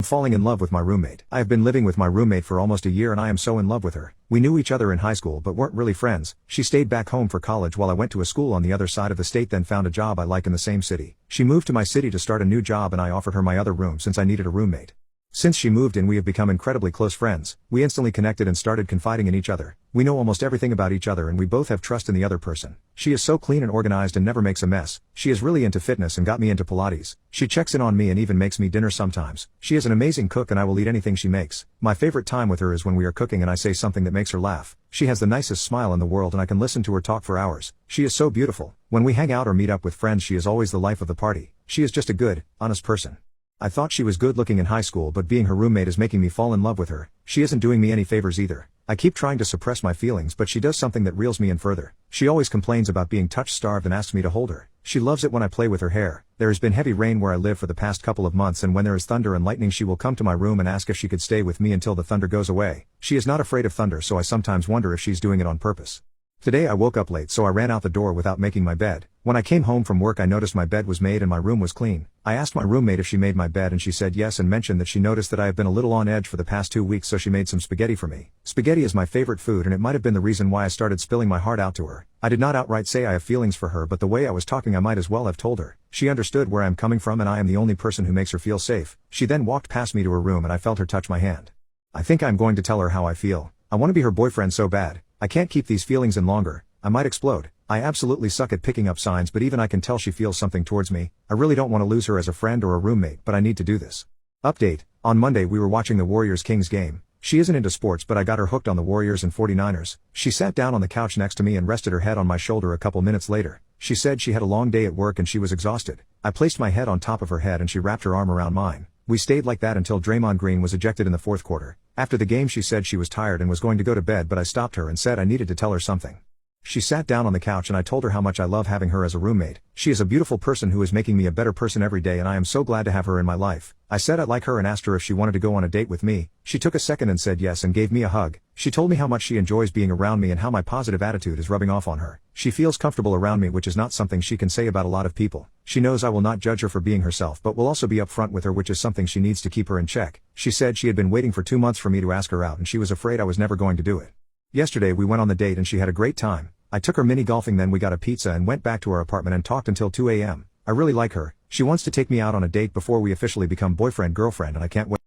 Falling in love with my roommate. I have been living with my roommate for almost a year and I am so in love with her. We knew each other in high school but weren't really friends. She stayed back home for college while I went to a school on the other side of the state, then found a job I like in the same city. She moved to my city to start a new job and I offered her my other room since I needed a roommate. Since she moved in, we have become incredibly close friends. We instantly connected and started confiding in each other. We know almost everything about each other and we both have trust in the other person. She is so clean and organized and never makes a mess. She is really into fitness and got me into Pilates. She checks in on me and even makes me dinner sometimes. She is an amazing cook and I will eat anything she makes. My favorite time with her is when we are cooking and I say something that makes her laugh. She has the nicest smile in the world and I can listen to her talk for hours. She is so beautiful. When we hang out or meet up with friends, she is always the life of the party. She is just a good, honest person. I thought she was good looking in high school, but being her roommate is making me fall in love with her. She isn't doing me any favors either. I keep trying to suppress my feelings, but she does something that reels me in further. She always complains about being touch-starved and asks me to hold her. She loves it when I play with her hair. There has been heavy rain where I live for the past couple of months, and when there is thunder and lightning she will come to my room and ask if she could stay with me until the thunder goes away. She is not afraid of thunder, so I sometimes wonder if she's doing it on purpose. Today I woke up late, so I ran out the door without making my bed. When I came home from work I noticed my bed was made and my room was clean. I asked my roommate if she made my bed and she said yes, and mentioned that she noticed that I have been a little on edge for the past 2 weeks, so she made some spaghetti for me. Spaghetti is my favorite food and it might have been the reason why I started spilling my heart out to her. I did not outright say I have feelings for her, but the way I was talking I might as well have told her. She understood where I am coming from and I am the only person who makes her feel safe. She then walked past me to her room and I felt her touch my hand. I think I'm going to tell her how I feel. I want to be her boyfriend so bad. I can't keep these feelings in longer. I might explode. I absolutely suck at picking up signs, but even I can tell she feels something towards me. I really don't want to lose her as a friend or a roommate, but I need to do this. Update. On Monday we were watching the Warriors-Kings game. She isn't into sports, but I got her hooked on the Warriors and 49ers. She sat down on the couch next to me and rested her head on my shoulder a couple minutes later. She said she had a long day at work and she was exhausted. I placed my head on top of her head and she wrapped her arm around mine. We stayed like that until Draymond Green was ejected in the fourth quarter. After the game she said she was tired and was going to go to bed, but I stopped her and said I needed to tell her something. She sat down on the couch and I told her how much I love having her as a roommate. She is a beautiful person who is making me a better person every day and I am so glad to have her in my life. I said I'd like her and asked her if she wanted to go on a date with me. She took a second and said yes and gave me a hug. She told me how much she enjoys being around me and how my positive attitude is rubbing off on her. She feels comfortable around me, which is not something she can say about a lot of people. She knows I will not judge her for being herself, but will also be upfront with her, which is something she needs to keep her in check. She said she had been waiting for 2 months for me to ask her out and she was afraid I was never going to do it. Yesterday we went on the date and she had a great time. I took her mini golfing, then we got a pizza and went back to our apartment and talked until 2 a.m. I really like her. She wants to take me out on a date before we officially become boyfriend-girlfriend and I can't wait.